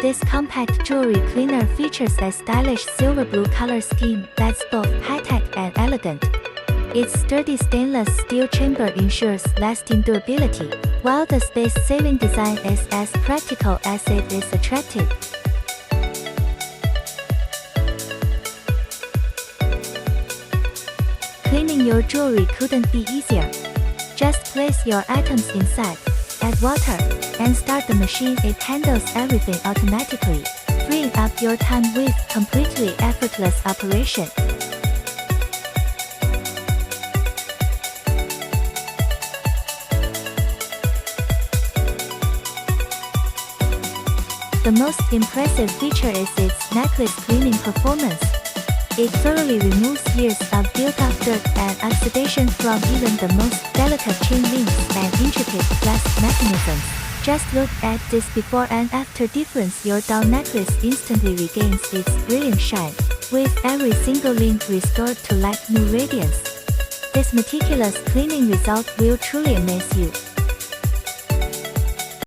This compact jewelry cleaner features a stylish silver blue color scheme that's both high-tech and elegant. Its sturdy stainless steel chamber ensures lasting durability, while the space-saving design is as practical as it is attractive. Cleaning your jewelry couldn't be easier. Just place your items inside, add water, and start the machine. It handles everything automatically, freeing up your time with completely effortless operation. The most impressive feature is its necklace cleaning performance. It thoroughly removes years of built-up dirt and oxidation from even the most delicate chain links and intricate clasp mechanisms. Just look at this before and after difference. Your doll necklace instantly regains its brilliant shine, with every single link restored to like new radiance. This meticulous cleaning result will truly amaze you.